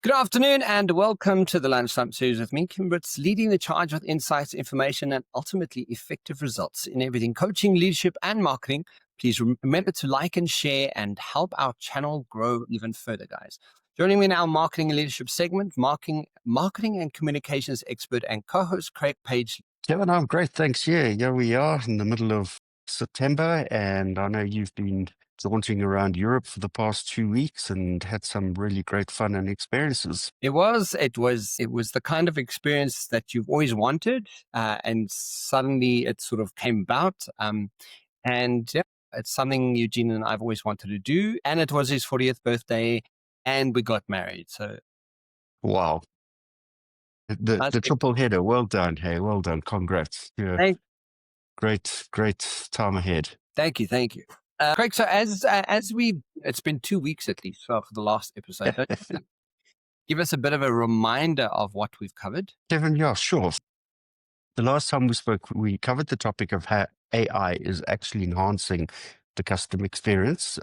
Good afternoon and welcome to the Lunchtime Series with me, Britz, leading the charge with insights, information, and ultimately effective results in everything coaching, leadership, and marketing. Please remember to like and share and help our channel grow even further, guys. Joining me in our marketing and leadership segment, marketing and communications expert and co-host Craig Page. Kevin, I'm great, thanks. Here we are in the middle of September, and I know you've been jaunting around Europe for the past 2 weeks and had some really great fun and experiences. It was the kind of experience that you've always wanted, and suddenly it sort of came about. And yeah, it's something Eugene and I've always wanted to do. And it was his 40th birthday, and we got married. So Wow. The triple header. Well done. Hey, well done. Congrats. Yeah. thank, Great time ahead. thank you. Craig, so it's been 2 weeks at least for the last episode. Don't you give us a bit of a reminder of what we've covered? Kevin, yeah, sure. The last time we spoke, we covered the topic of how AI is actually enhancing the customer experience.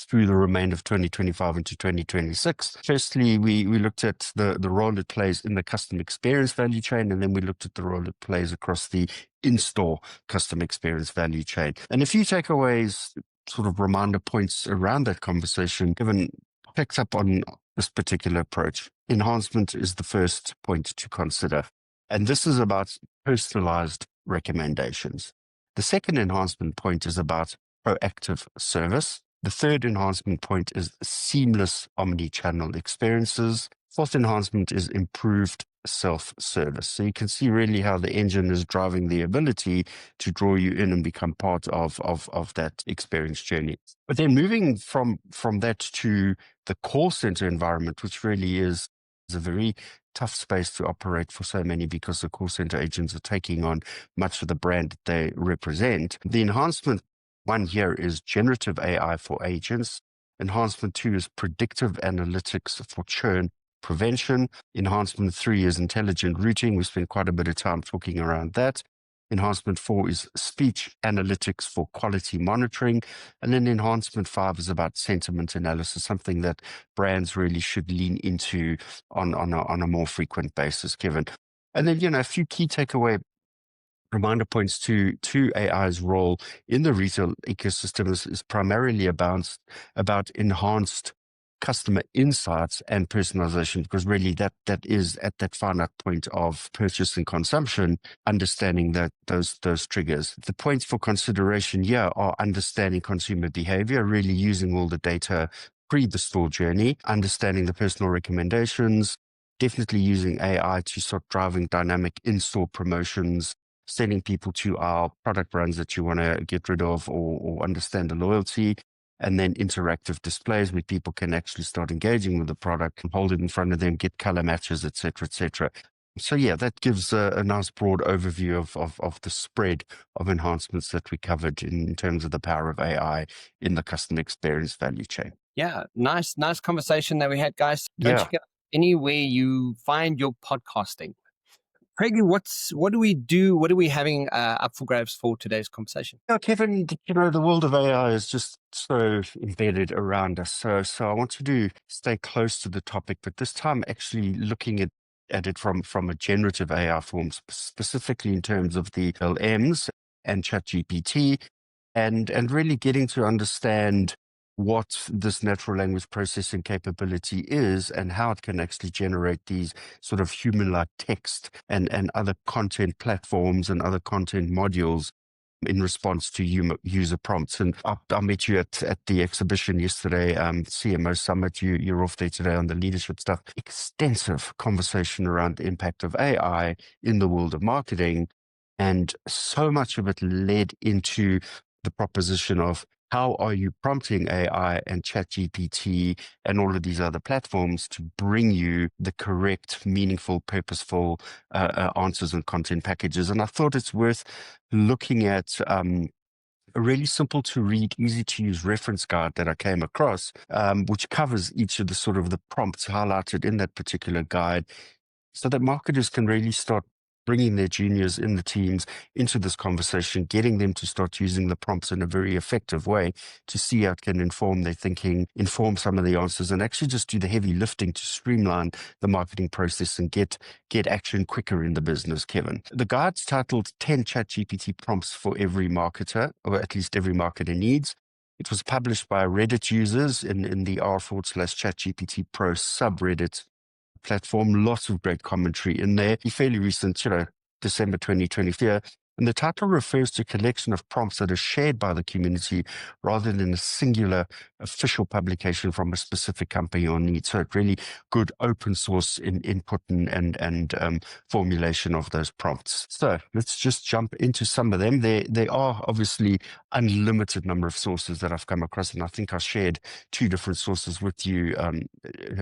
Through the remainder of 2025 into 2026. Firstly, we looked at the role it plays in the customer experience value chain, and then we looked at the role it plays across the in-store customer experience value chain. And a few takeaways, sort of reminder points around that conversation, given picked up on this particular approach. Enhancement is the first point to consider. And this is about personalized recommendations. The second enhancement point is about proactive service. The third enhancement point is seamless omnichannel experiences. Fourth enhancement is improved self-service. So you can see really how the engine is driving the ability to draw you in and become part of that experience journey. But then moving from that to the call center environment, which really is a very tough space to operate for so many because the call center agents are taking on much of the brand that they represent. The enhancement one here is generative AI for agents. Enhancement 2 is predictive analytics for churn prevention. Enhancement 3 is intelligent routing. We spent quite a bit of time talking around that. Enhancement 4 is speech analytics for quality monitoring. And then enhancement 5 is about sentiment analysis, something that brands really should lean into on a more frequent basis, Kevin. And then, a few key takeaway reminder points to AI's role in the retail ecosystem is primarily about enhanced customer insights and personalization, because really that is at that finite point of purchase and consumption, understanding that those triggers. The points for consideration here are understanding consumer behavior, really using all the data pre the store journey, understanding the personal recommendations, definitely using AI to start driving dynamic in-store promotions, sending people to our product runs that you want to get rid of or understand the loyalty, and then interactive displays where people can actually start engaging with the product and hold it in front of them, get color matches, etc., etc. So yeah, that gives a nice broad overview of the spread of enhancements that we covered in terms of the power of AI in the customer experience value chain. Yeah, nice conversation that we had, guys. Don't Yeah. check out anywhere you find your podcasting. Craigie, what do we do? What are we having up for grabs for today's conversation? Yeah, Kevin, the world of AI is just so embedded around us. So I want to stay close to the topic, but this time actually looking at it from a generative AI form, specifically in terms of the LLMs and ChatGPT, and really getting to understand what this natural language processing capability is and how it can actually generate these sort of human-like text and other content platforms and other content modules in response to user prompts. And I met you at the exhibition yesterday, CMO Summit. You're off there today on the leadership stuff. Extensive conversation around the impact of AI in the world of marketing. And so much of it led into the proposition of how are you prompting AI and ChatGPT and all of these other platforms to bring you the correct, meaningful, purposeful answers and content packages. And I thought it's worth looking at a really simple to read, easy to use reference guide that I came across, which covers each of the sort of the prompts highlighted in that particular guide so that marketers can really start bringing their juniors in the teams into this conversation, getting them to start using the prompts in a very effective way to see how it can inform their thinking, inform some of the answers, and actually just do the heavy lifting to streamline the marketing process and get action quicker in the business, Kevin. The guide's titled 10 ChatGPT prompts for every marketer, or at least every marketer needs. It was published by Reddit users in the r/ChatGPT Pro subreddit platform. Lots of great commentary in there. Fairly recent, December 2024. And the title refers to a collection of prompts that are shared by the community rather than a singular official publication from a specific company or need. So it's really good open source input and formulation of those prompts. So let's just jump into some of them. There are obviously unlimited number of sources that I've come across, and I think I shared 2 different sources with you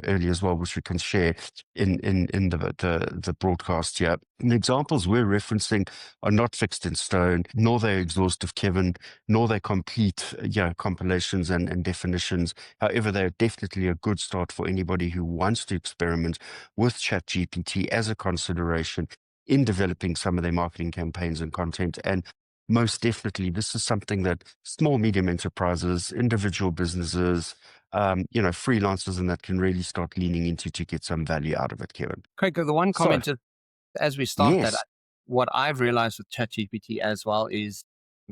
earlier as well, which we can share in the broadcast here. And the examples we're referencing are not fixed in stone, nor they're exhaustive, Kevin, nor they complete compilations and definitions. However, they're definitely a good start for anybody who wants to experiment with ChatGPT as a consideration in developing some of their marketing campaigns and content. And most definitely, this is something that small, medium enterprises, individual businesses, freelancers and that can really start leaning into to get some value out of it, Kevin. Craig, the one comment as we start that, Yes, what I've realized with ChatGPT as well is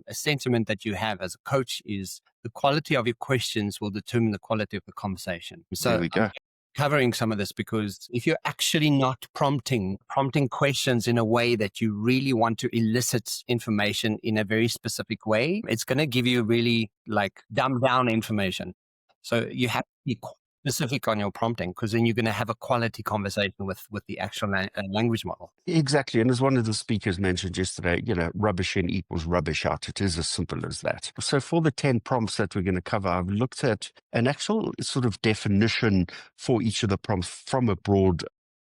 a sentiment that you have as a coach is the quality of your questions will determine the quality of the conversation. there So we I'm go. covering some of this because if you're actually not prompting questions in a way that you really want to elicit information in a very specific way, it's going to give you really like dumbed down information. So you have to be specific on your prompting, because then you're going to have a quality conversation with the actual language model. Exactly. And as one of the speakers mentioned yesterday, rubbish in equals rubbish out. It is as simple as that. So for the 10 prompts that we're going to cover, I've looked at an actual sort of definition for each of the prompts from a broad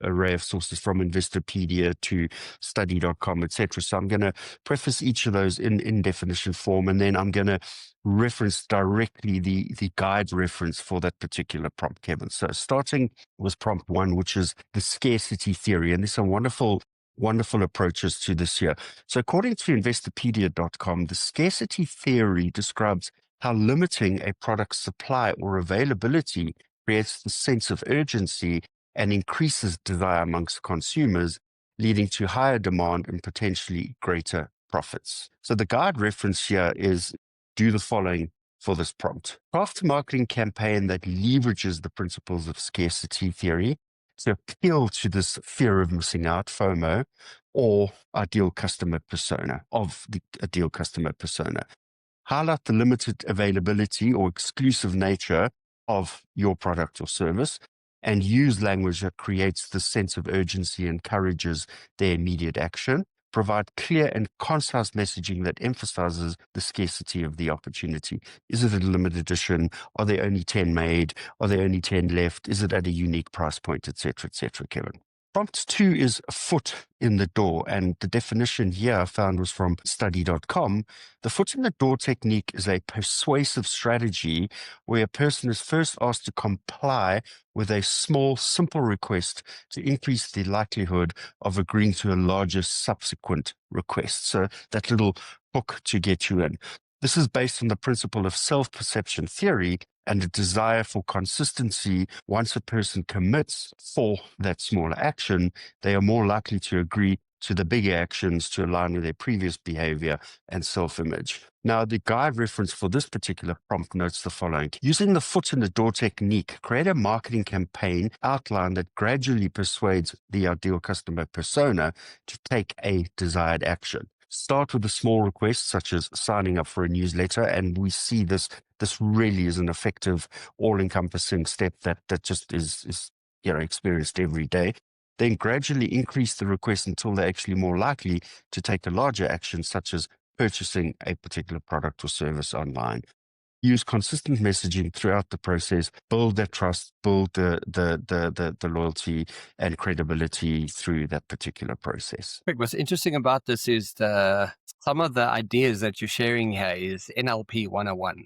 array of sources, from Investopedia to study.com, etc. So I'm going to preface each of those in definition form, and then I'm going to reference directly the guide reference for that particular prompt, Kevin. So starting with prompt 1, which is the scarcity theory, and there's some wonderful approaches to this here. So according to Investopedia.com, the scarcity theory describes how limiting a product's supply or availability creates the sense of urgency and increases desire amongst consumers, leading to higher demand and potentially greater profits. So the guide reference here is do the following for this prompt. Craft a marketing campaign that leverages the principles of scarcity theory to appeal to this fear of missing out, FOMO, or ideal customer persona, Highlight the limited availability or exclusive nature of your product or service, and use language that creates the sense of urgency and encourages their immediate action. Provide clear and concise messaging that emphasizes the scarcity of the opportunity. Is it a limited edition? Are there only 10 made? Are there only 10 left? Is it at a unique price point, etc., Kevin? Prompt 2 is a foot in the door, and the definition here I found was from study.com. The foot in the door technique is a persuasive strategy where a person is first asked to comply with a small, simple request to increase the likelihood of agreeing to a larger subsequent request. So that little hook to get you in. This is based on the principle of self-perception theory and a desire for consistency. Once a person commits for that smaller action, they are more likely to agree to the bigger actions to align with their previous behavior and self-image. Now, the guide reference for this particular prompt notes the following. Using the foot in the door technique, create a marketing campaign outline that gradually persuades the ideal customer persona to take a desired action. Start with a small request, such as signing up for a newsletter, and we see this really is an effective, all-encompassing step that just is experienced every day. Then gradually increase the request until they're actually more likely to take a larger action, such as purchasing a particular product or service online. Use consistent messaging throughout the process, build that trust, build the loyalty and credibility through that particular process. What's interesting about this is some of the ideas that you're sharing here is NLP 101.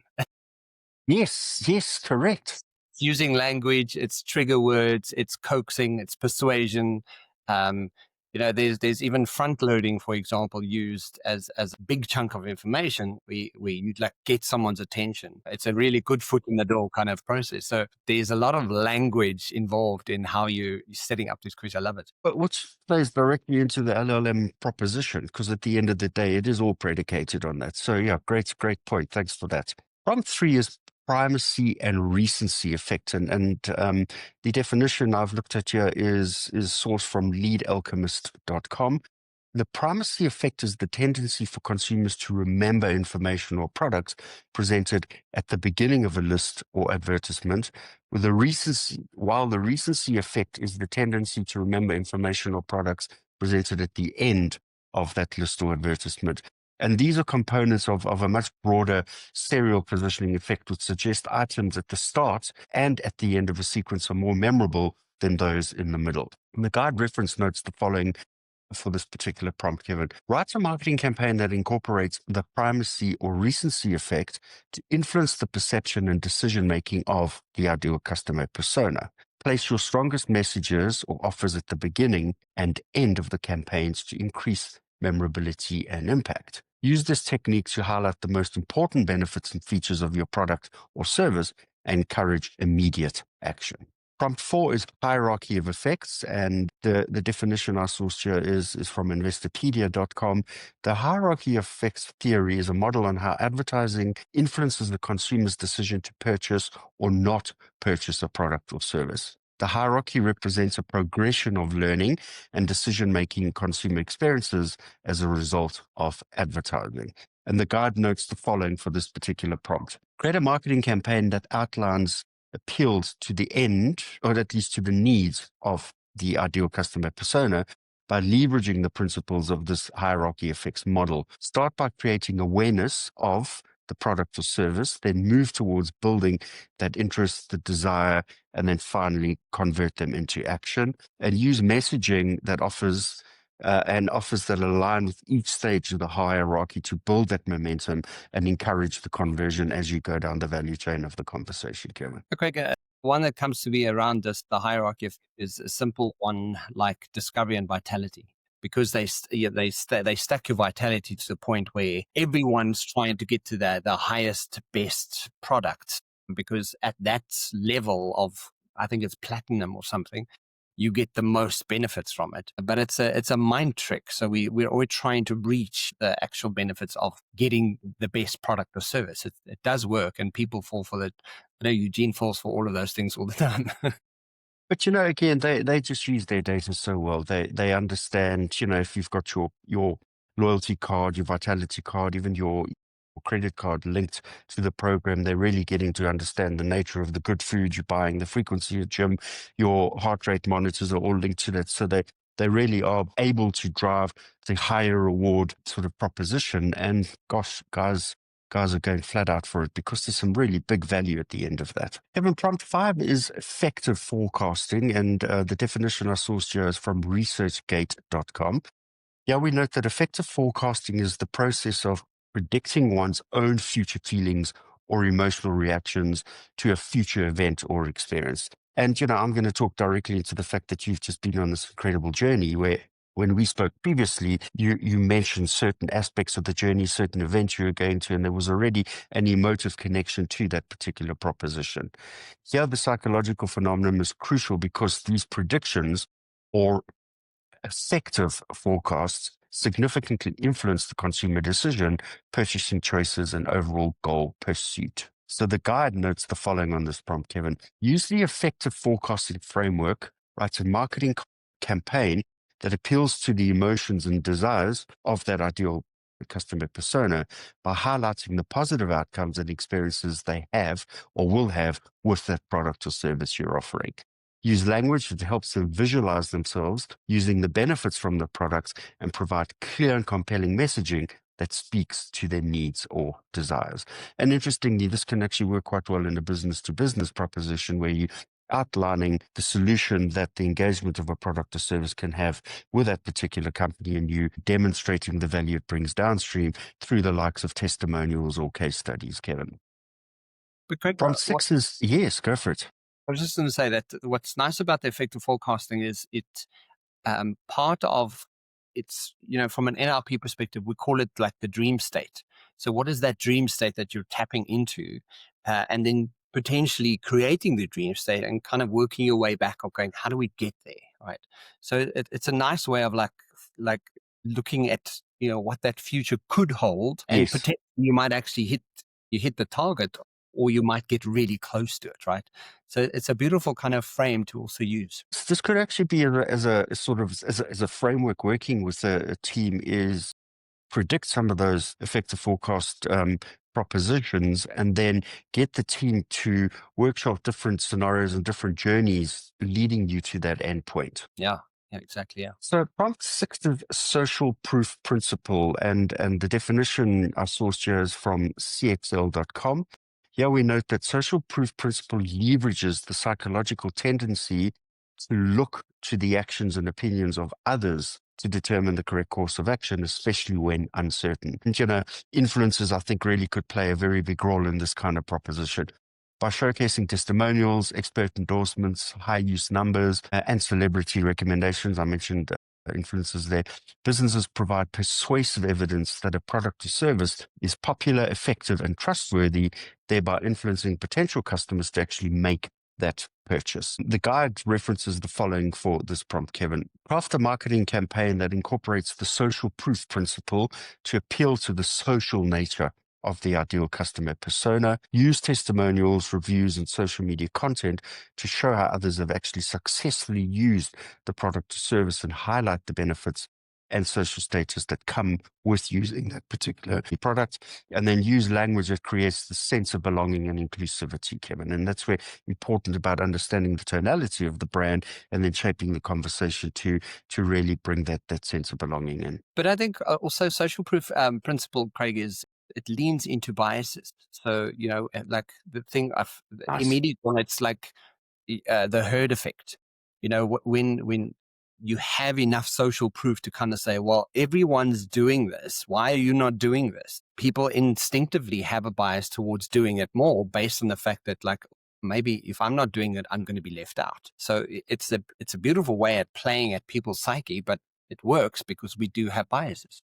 Yes, correct. It's using language, it's trigger words, it's coaxing, it's persuasion. Um, there's even front loading, for example, used as a big chunk of information where you'd like get someone's attention. It's a really good foot in the door kind of process. So there's a lot of language involved in how you're setting up this quiz. I love it. But which plays directly into the LLM proposition, because at the end of the day, it is all predicated on that. So yeah, great point. Thanks for that. Prompt 3 is primacy and recency effect. And the definition I've looked at here is sourced from leadalchemist.com. The primacy effect is the tendency for consumers to remember information or products presented at the beginning of a list or advertisement, while the recency effect is the tendency to remember information or products presented at the end of that list or advertisement. And these are components of a much broader serial positioning effect, which suggests items at the start and at the end of a sequence are more memorable than those in the middle. And the guide reference notes the following for this particular prompt, Kevin. Write a marketing campaign that incorporates the primacy or recency effect to influence the perception and decision-making of the ideal customer persona. Place your strongest messages or offers at the beginning and end of the campaigns to increase memorability and impact. Use this technique to highlight the most important benefits and features of your product or service and encourage immediate action. Prompt 4 is hierarchy of effects, and the definition I sourced here is from investopedia.com. The hierarchy of effects theory is a model on how advertising influences the consumer's decision to purchase or not purchase a product or service. The hierarchy represents a progression of learning and decision-making in consumer experiences as a result of advertising. And the guide notes the following for this particular prompt. Create a marketing campaign that appeals to the end, or at least to the needs of the ideal customer persona by leveraging the principles of this hierarchy effects model. Start by creating awareness of the product or service, then move towards building that interest, the desire, and then finally convert them into action, and use messaging that offers that align with each stage of the hierarchy to build that momentum and encourage the conversion as you go down the value chain of the conversation, Kevin. Okay, one that comes to me around this, the hierarchy is a simple one like discovery and vitality, because they stack your vitality to the point where everyone's trying to get to the highest, best product, because at that level of, I think it's platinum or something, you get the most benefits from it. But it's a mind trick. So we're always trying to reach the actual benefits of getting the best product or service. It does work, and people fall for it. I know Eugene falls for all of those things all the time. But again, they just use their data so well. They understand, if you've got your loyalty card, your vitality card, even your credit card linked to the program, they're really getting to understand the nature of the good food you're buying, the frequency of gym, your heart rate monitors are all linked to that. So they really are able to drive the higher reward sort of proposition. And gosh, guys are going flat out for it because there's some really big value at the end of that. Kevin, prompt 5 is affective forecasting, and the definition I sourced here is from researchgate.com. Yeah, we note that affective forecasting is the process of predicting one's own future feelings or emotional reactions to a future event or experience. And, I'm going to talk directly into the fact that you've just been on this incredible journey where when we spoke previously, you mentioned certain aspects of the journey, certain events you were going to, and there was already an emotive connection to that particular proposition. Here, the psychological phenomenon is crucial because these predictions or effective forecasts significantly influence the consumer decision, purchasing choices, and overall goal pursuit. So the guide notes the following on this prompt, Kevin. Use the effective forecasting framework, write a marketing campaign that appeals to the emotions and desires of that ideal customer persona by highlighting the positive outcomes and experiences they have or will have with that product or service you're offering. Use language that helps them visualize themselves using the benefits from the products and provide clear and compelling messaging that speaks to their needs or desires. And interestingly, this can actually work quite well in a business-to-business proposition where you outlining the solution that the engagement of a product or service can have with that particular company, and you demonstrating the value it brings downstream through the likes of testimonials or case studies, Kevin. But Craig, Prompt 6 is, yes, go for it. I was just going to say that what's nice about the effective forecasting is part of it's, from an NLP perspective, we call it like the dream state. So what is that dream state that you're tapping into? And then potentially creating the dream state and kind of working your way back of going, how do we get there? Right. So it's a nice way of like looking at, what that future could hold, and Yes. potentially you might actually hit the target, or you might get really close to it. Right. So it's a beautiful kind of frame to also use. So this could actually be as a sort of as a framework working with a team is predict some of those effective forecast propositions, and then get the team to workshop different scenarios and different journeys leading you to that endpoint. Yeah, exactly. Yeah. So prompt 6 is social proof principle, and the definition I sourced here is from cxl.com. Here we note that social proof principle leverages the psychological tendency to look to the actions and opinions of others to determine the correct course of action, especially when uncertain. And, influencers, I think, really could play a very big role in this kind of proposition. By showcasing testimonials, expert endorsements, high use numbers, and celebrity recommendations, I mentioned influencers there, businesses provide persuasive evidence that a product or service is popular, effective, and trustworthy, thereby influencing potential customers to actually make that purchase. The guide references the following for this prompt, Kevin. Craft a marketing campaign that incorporates the social proof principle to appeal to the social nature of the ideal customer persona. Use testimonials, reviews, and social media content to show how others have actually successfully used the product or service, and highlight the benefits and social status that come with using that particular product. And then use language that creates the sense of belonging and inclusivity, Kevin. And that's where important about understanding the tonality of the brand and then shaping the conversation to really bring that sense of belonging in. But I think also social proof principle, Craig, is it leans into biases. So, like the thing I've the Nice. immediate one, it's like the herd effect. When you have enough social proof to kind of say, well, everyone's doing this, why are you not doing this? People instinctively have a bias towards doing it more based on the fact that, like, maybe if I'm not doing it, I'm going to be left out. So it's a beautiful way at playing at people's psyche, but it works because we do have biases.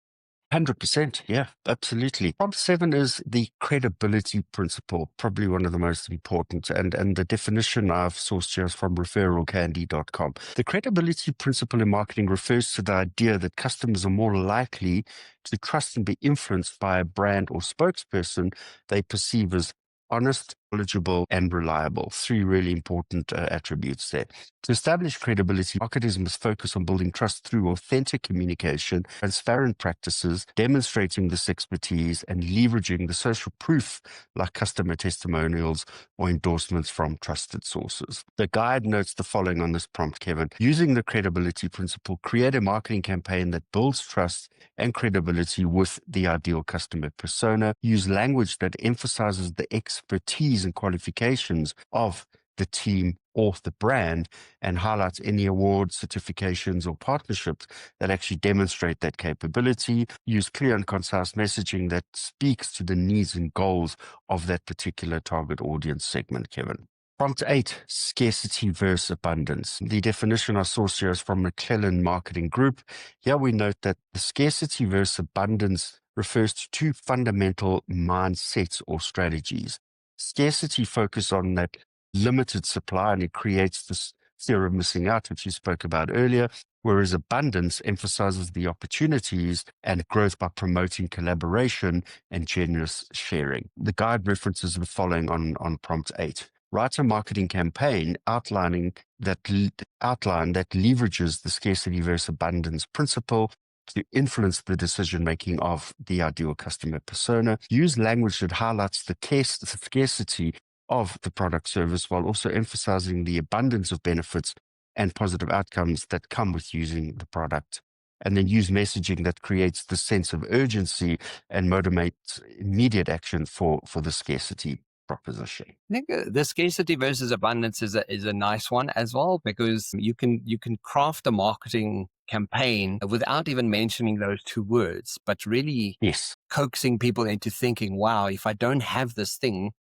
100%. Yeah, absolutely. Prompt 7 is the credibility principle, probably one of the most important. And the definition I've sourced here is from referralcandy.com. The credibility principle in marketing refers to the idea that customers are more likely to trust and be influenced by a brand or spokesperson they perceive as honest, knowledgeable, and reliable. 3 really important attributes there. To establish credibility, marketers must focus on building trust through authentic communication, transparent practices, demonstrating this expertise, and leveraging the social proof like customer testimonials or endorsements from trusted sources. The guide notes the following on this prompt, Kevin. Using the credibility principle, create a marketing campaign that builds trust and credibility with the ideal customer persona. Use language that emphasizes the expertise and qualifications of the team or the brand, and highlights any awards, certifications, or partnerships that actually demonstrate that capability. Use clear and concise messaging that speaks to the needs and goals of that particular target audience segment, Kevin. Prompt 8, scarcity versus abundance. The definition I sourced here is from McClellan Marketing Group. Here we note that the scarcity versus abundance refers to 2 fundamental mindsets or strategies. Scarcity focuses on that limited supply, and it creates this fear of missing out, which you spoke about earlier, whereas abundance emphasizes the opportunities and growth by promoting collaboration and generous sharing. The guide references the following on prompt 8. Write a marketing campaign outline that leverages the scarcity versus abundance principle to influence the decision-making of the ideal customer persona. Use language that highlights the scarcity of the product service while also emphasizing the abundance of benefits and positive outcomes that come with using the product. And then use messaging that creates the sense of urgency and motivates immediate action for the scarcity proposition. I think the scarcity versus abundance is a nice one as well, because you can craft a marketing campaign without even mentioning those 2 words, but really Yes. coaxing people into thinking, wow, if I don't have this thing,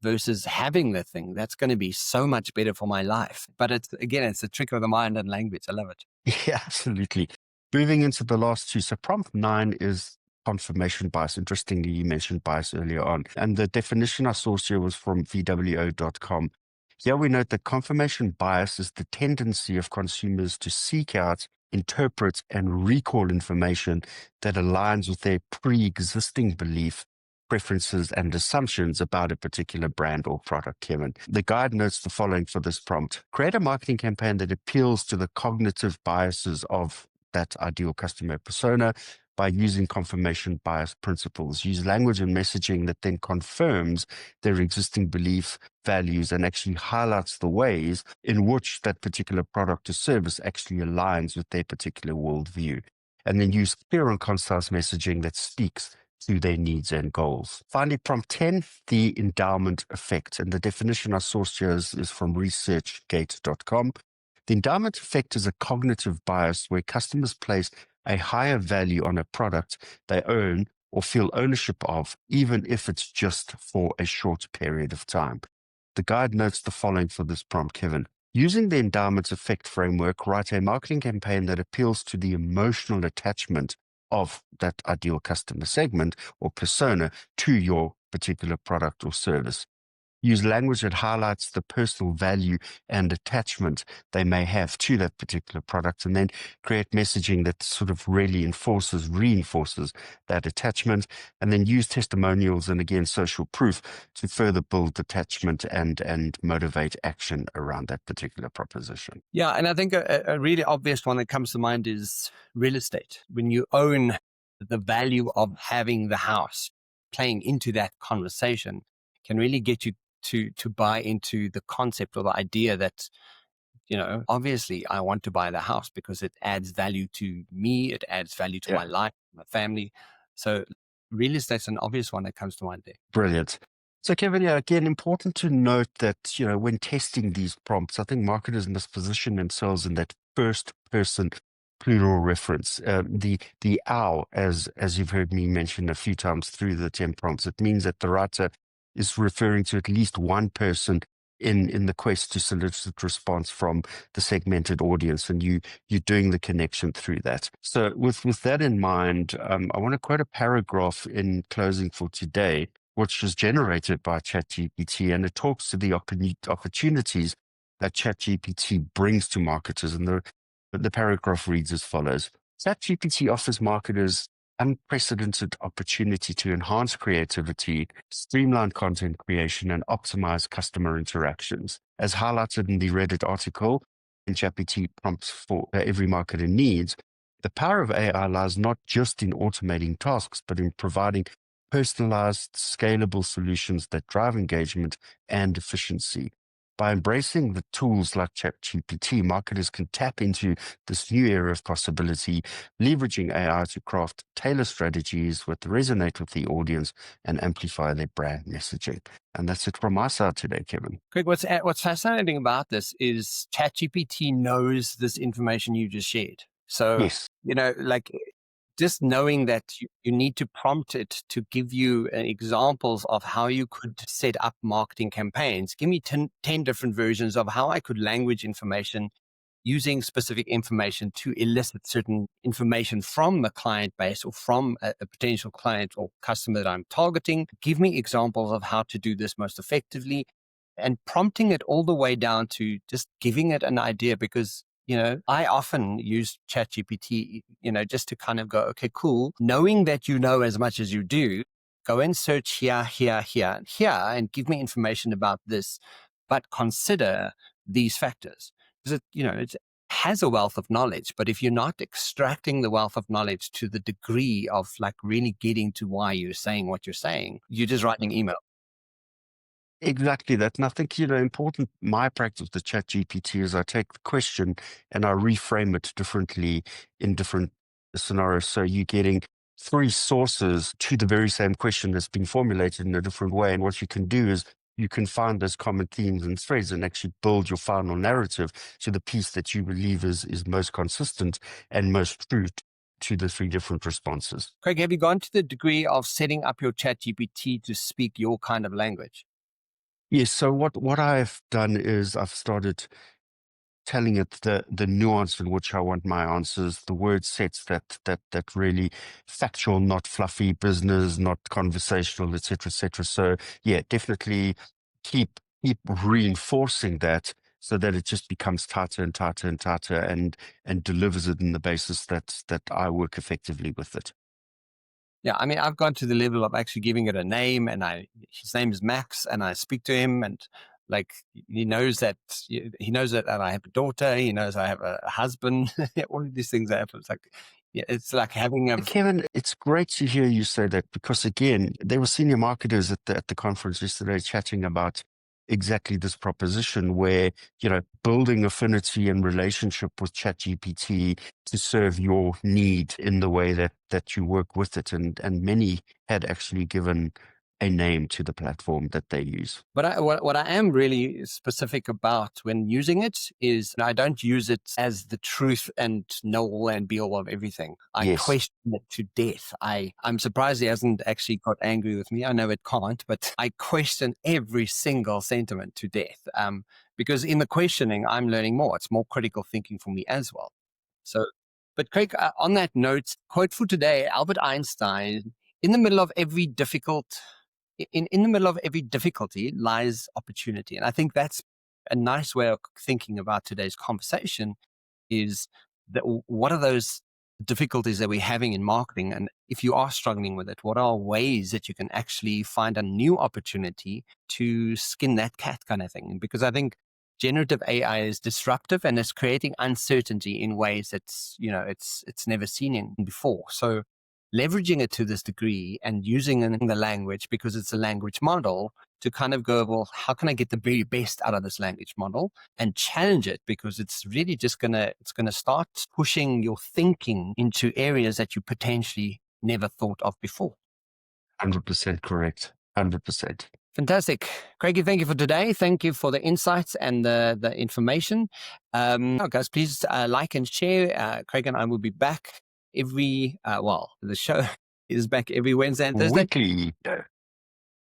versus having the thing. That's going to be so much better for my life. But it's the trick of the mind and language. I love it. Yeah, absolutely. Moving into the last two. So prompt 9 is confirmation bias. Interestingly, you mentioned bias earlier on. And the definition I sourced here was from VWO.com. Here we note that confirmation bias is the tendency of consumers to seek out, interpret, and recall information that aligns with their pre-existing belief, preferences, and assumptions about a particular brand or product, Kevin. The guide notes the following for this prompt. Create a marketing campaign that appeals to the cognitive biases of that ideal customer persona by using confirmation bias principles. Use language and messaging that then confirms their existing belief, values, and actually highlights the ways in which that particular product or service actually aligns with their particular worldview. And then use clear and concise messaging that speaks to their needs and goals. Finally, prompt 10, the endowment effect. And the definition I sourced here is from researchgate.com. The endowment effect is a cognitive bias where customers place a higher value on a product they own or feel ownership of, even if it's just for a short period of time. The guide notes the following for this prompt, Kevin. Using the endowment effect framework, write a marketing campaign that appeals to the emotional attachment of that ideal customer segment or persona to your particular product or service. Use language that highlights the personal value and attachment they may have to that particular product, and then create messaging that sort of really reinforces that attachment, and then use testimonials and again social proof to further build attachment and motivate action around that particular proposition. Yeah, and I think a really obvious one that comes to mind is real estate. When you own the value of having the house, playing into that conversation can really get you to buy into the concept or the idea that, obviously I want to buy the house because it adds value to me, it adds value to my life, my family. So real estate's an obvious one that comes to mind there. Brilliant. So, Kevin, again, important to note that, when testing these prompts, I think marketers must position themselves in that first person plural reference. The ow, as you've heard me mention a few times through the 10 prompts, it means that the writer is referring to at least one person in the quest to solicit response from the segmented audience, and you're doing the connection through that. So with that in mind, I want to quote a paragraph in closing for today, which was generated by ChatGPT, and it talks to the opportunities that ChatGPT brings to marketers. And the paragraph reads as follows. ChatGPT offers marketers unprecedented opportunity to enhance creativity, streamline content creation, and optimize customer interactions. As highlighted in the Reddit article, in ChatGPT prompts for every marketer needs, the power of AI lies not just in automating tasks, but in providing personalized, scalable solutions that drive engagement and efficiency. By embracing the tools like ChatGPT, marketers can tap into this new era of possibility, leveraging AI to craft tailored strategies that resonate with the audience and amplify their brand messaging. And that's it from my side today, Kevin. Craig, what's fascinating about this is ChatGPT knows this information you just shared. So, Yes. just knowing that you need to prompt it to give you examples of how you could set up marketing campaigns. Give me 10 different versions of how I could language information using specific information to elicit certain information from the client base or from a potential client or customer that I'm targeting. Give me examples of how to do this most effectively, and prompting it all the way down to just giving it an idea, because I often use ChatGPT, just to kind of go, okay, cool. Knowing that you know as much as you do, go and search here, here, here, and here, and give me information about this, but consider these factors. Because it has a wealth of knowledge, but if you're not extracting the wealth of knowledge to the degree of like really getting to why you're saying what you're saying, you're just writing email. Exactly that. And I think, important, my practice with ChatGPT is I take the question and I reframe it differently in different scenarios. So you're getting three sources to the very same question that's been formulated in a different way. And what you can do is you can find those common themes and threads and actually build your final narrative to the piece that you believe is most consistent and most true to the three different responses. Craig, have you gone to the degree of setting up your ChatGPT to speak your kind of language? Yes. So what I've done is I've started telling it the nuance in which I want my answers, the word sets that really factual, not fluffy, business, not conversational, etc., etc. So yeah, definitely keep reinforcing that so that it just becomes tighter and tighter and tighter and delivers it in the basis that I work effectively with it. Yeah, I mean, I've gone to the level of actually giving it a name, and his name is Max, and I speak to him, and like he knows that I have a daughter, he knows I have a husband, all of these things happen. It's like, yeah, it's like having a Kevin, it's great to hear you say that because again, there were senior marketers at the conference yesterday chatting about exactly this proposition where, building affinity and relationship with ChatGPT to serve your need in the way that you work with it. And many had actually given a name to the platform that they use. But what I am really specific about when using it is I don't use it as the truth and know all and be all of everything. I Yes. question it to death. I'm surprised he hasn't actually got angry with me. I know it can't, but I question every single sentiment to death. Because in the questioning, I'm learning more. It's more critical thinking for me as well. So, but Craig, on that note, quote for today, Albert Einstein, in the middle of every in the middle of every difficulty lies opportunity. And I think that's a nice way of thinking about today's conversation is that what are those difficulties that we're having in marketing? And if you are struggling with it, what are ways that you can actually find a new opportunity to skin that cat kind of thing? Because I think generative AI is disruptive and it's creating uncertainty in ways that's, it's never seen in before. So leveraging it to this degree and using the language because it's a language model to kind of go, well, how can I get the very best out of this language model and challenge it? Because it's really just it's gonna start pushing your thinking into areas that you potentially never thought of before. 100% correct. 100%. Fantastic. Craigie, thank you for today. Thank you for the insights and the information. Guys, please like and share. Craig and I will be back the show is back every Wednesday and Thursday. Weekly.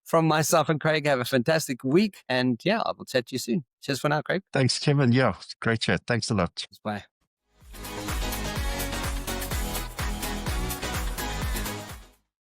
From myself and Craig, have a fantastic week. And yeah, I will chat to you soon. Cheers for now, Craig. Thanks, Kevin. Yeah, great chat. Thanks a lot. Bye.